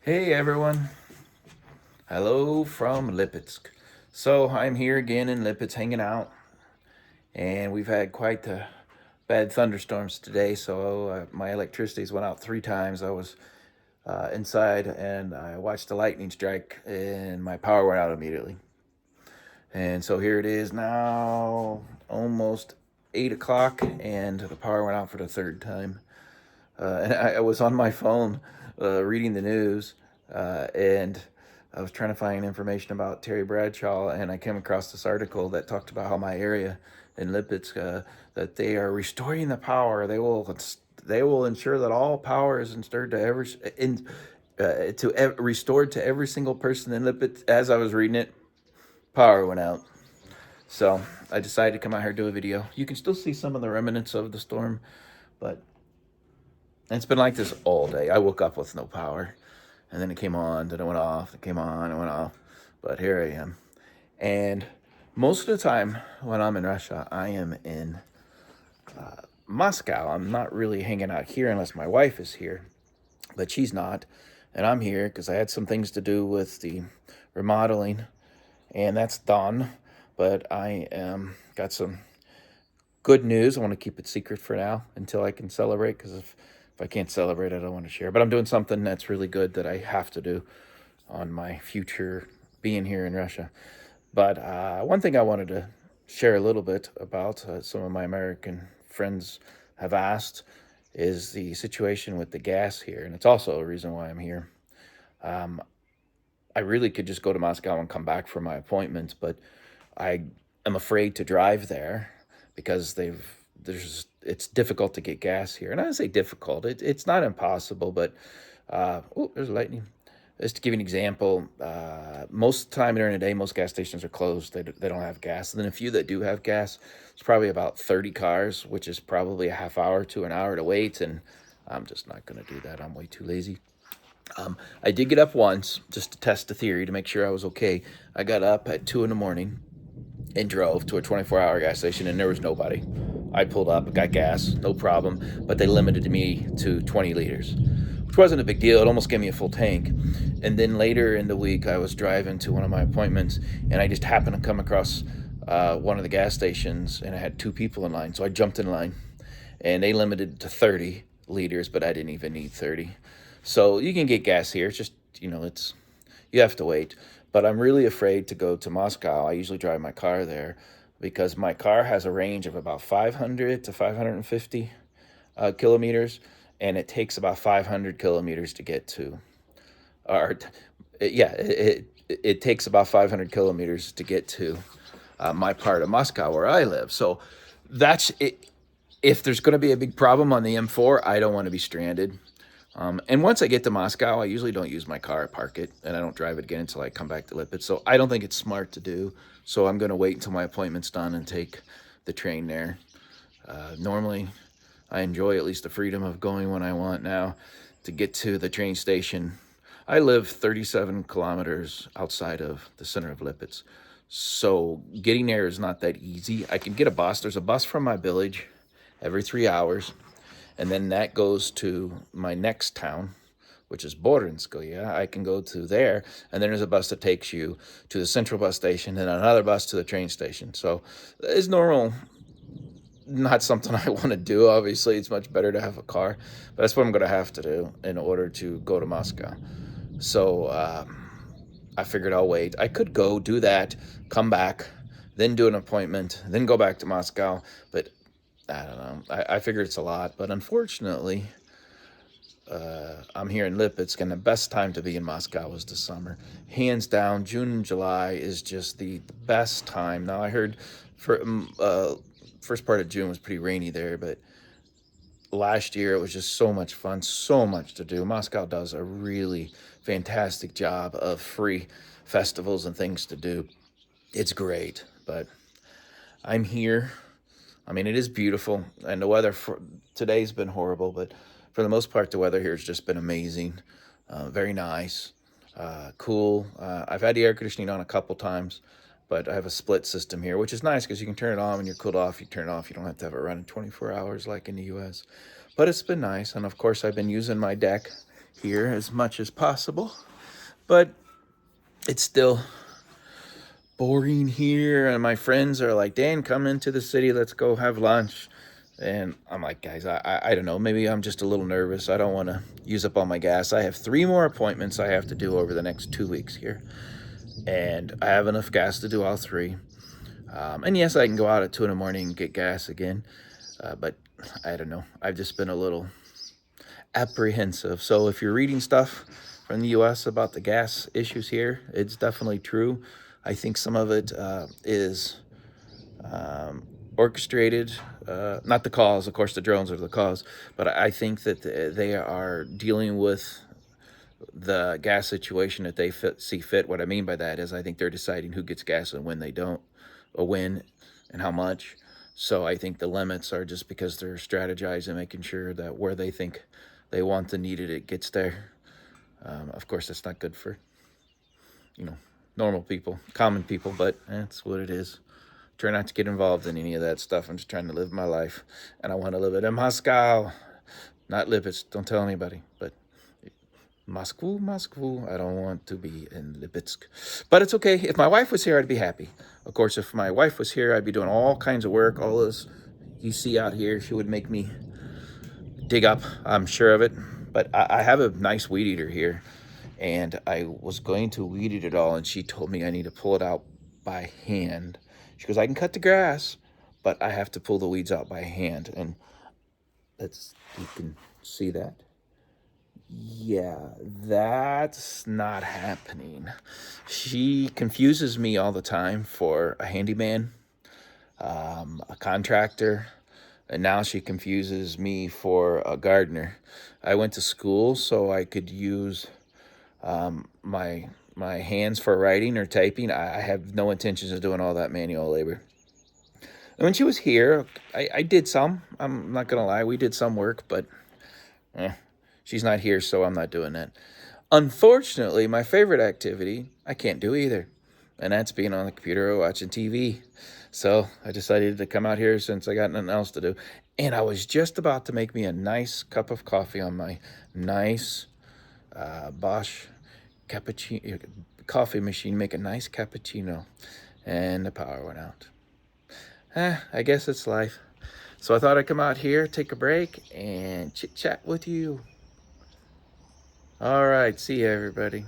Hey everyone, hello from Lipetsk. So I'm here again in Lipetsk hanging out, and we've had quite the bad thunderstorms today. So my electricity's went out 3 times. I was inside and I watched the lightning strike, and my power went out immediately. And so here it is now, almost 8 o'clock, and the power went out for the third time. And I was on my phone reading the news, and I was trying to find information about Terry Bradshaw, and I came across this article that talked about how my area in Lipetsk, that they are restoring the power. They will ensure that all power is restored to restored to every single person in Lipetsk. As I was reading it, power went out. So I decided to come out here and do a video. You can still see some of the remnants of the storm, but it's been like this all day. I woke up with no power, and then it came on, then it went off, it came on, it went off. But here I am. And most of the time when I'm in Russia, I am in Moscow. I'm not really hanging out here unless my wife is here, but she's not. And I'm here because I had some things to do with the remodeling, and that's done. But I got some good news. I want to keep it secret for now until I can celebrate, because if I can't celebrate, I don't want to share. But I'm doing something that's really good that I have to do on my future being here in Russia. But one thing I wanted to share a little bit about, some of my American friends have asked, is the situation with the gas here. And it's also a reason why I'm here. I really could just go to Moscow and come back for my appointments, but I am afraid to drive there because it's difficult to get gas here. And I don't say difficult; it's not impossible, but oh, there's lightning. Just to give you an example, most time during the day, most gas stations are closed. They don't have gas. And then a few that do have gas, it's probably about 30 cars, which is probably a half hour to an hour to wait. And I'm just not going to do that. I'm way too lazy. I did get up once just to test the theory to make sure I was okay. I got up at 2 in the morning and drove to a 24-hour gas station, and there was nobody. I pulled up, got gas, no problem, but they limited me to 20 liters, which wasn't a big deal. It almost gave me a full tank. And then later in the week, I was driving to one of my appointments, and I just happened to come across one of the gas stations, and I had 2 people in line. So I jumped in line, and they limited to 30 liters, but I didn't even need 30. So you can get gas here. It's just, you have to wait. But I'm really afraid to go to Moscow. I usually drive my car there because my car has a range of about 500 to 550 kilometers, and it takes about 500 kilometers to get to, or yeah, it takes about 500 kilometers to get to my part of Moscow where I live. So that's it. If there's going to be a big problem on the M4, I don't want to be stranded. And once I get to Moscow, I usually don't use my car. I park it, and I don't drive it again until I come back to Lipetsk. So I don't think it's smart to do. So I'm going to wait until my appointment's done and take the train there. Normally, I enjoy at least the freedom of going when I want. Now, to get to the train station, I live 37 kilometers outside of the center of Lipetsk. So getting there is not that easy. I can get a bus. There's a bus from my village every 3 hours, and then that goes to my next town, which is Borinskoye. I can go to there, and then there's a bus that takes you to the central bus station, and another bus to the train station. So it's normal, not something I want to do. Obviously, it's much better to have a car, but that's what I'm going to have to do in order to go to Moscow. So I figured I'll wait. I could go do that, come back, then do an appointment, then go back to Moscow, but I don't know. I figure it's a lot, but unfortunately, I'm here in Lipetsk, and the best time to be in Moscow is the summer. Hands down, June and July is just the best time. Now, I heard for first part of June was pretty rainy there, but last year it was just so much fun, so much to do. Moscow does a really fantastic job of free festivals and things to do. It's great, but I'm here. I mean, it is beautiful, and the weather for today's been horrible, but for the most part, the weather here has just been amazing. Very nice, cool. I've had the air conditioning on a couple times, but I have a split system here, which is nice because you can turn it on when you're cooled off. You turn it off. You don't have to have it running 24 hours like in the U.S. But it's been nice, and of course, I've been using my deck here as much as possible. But it's still boring here, and my friends are like, Dan, come into the city, let's go have lunch. And I'm like, guys, I don't know, maybe I'm just a little nervous. I don't want to use up all my gas. I have 3 more appointments I have to do over the next 2 weeks here, and I have enough gas to do all 3. And yes, I can go out at 2 in the morning and get gas again, but I don't know, I've just been a little apprehensive. So if you're reading stuff from the US about the gas issues here, it's definitely true. I think some of it is orchestrated. Not the cause, of course, the drones are the cause, but I think that they are dealing with the gas situation that they see fit. What I mean by that is I think they're deciding who gets gas and when they don't, or when and how much. So I think the limits are just because they're strategizing, making sure that where they think they want and needed it gets there. Of course, that's not good for, normal people, common people, but that's what it is. Try not to get involved in any of that stuff. I'm just trying to live my life, and I want to live it in Moscow, not Lipetsk. Don't tell anybody, but Moscow, Moscow. I don't want to be in Lipetsk, but it's okay. If my wife was here, I'd be happy. Of course, if my wife was here, I'd be doing all kinds of work. All this you see out here, she would make me dig up. I'm sure of it. But I have a nice weed eater here, and I was going to weed eat it all, and she told me I need to pull it out by hand. She goes, I can cut the grass, but I have to pull the weeds out by hand. And you can see that. Yeah, that's not happening. She confuses me all the time for a handyman, a contractor, and now she confuses me for a gardener. I went to school so I could use my hands for writing or typing. I have no intentions of doing all that manual labor. And when she was here, I did some. I'm not gonna lie, we did some work, but she's not here, so I'm not doing that. Unfortunately, my favorite activity I can't do either, and that's being on the computer or watching TV. So I decided to come out here since I got nothing else to do. And I was just about to make me a nice cup of coffee on my nice Bosch cappuccino coffee machine, make a nice cappuccino, and the power went out. I guess it's life. So I thought I'd come out here, take a break, and chit chat with you. All right, see you, everybody.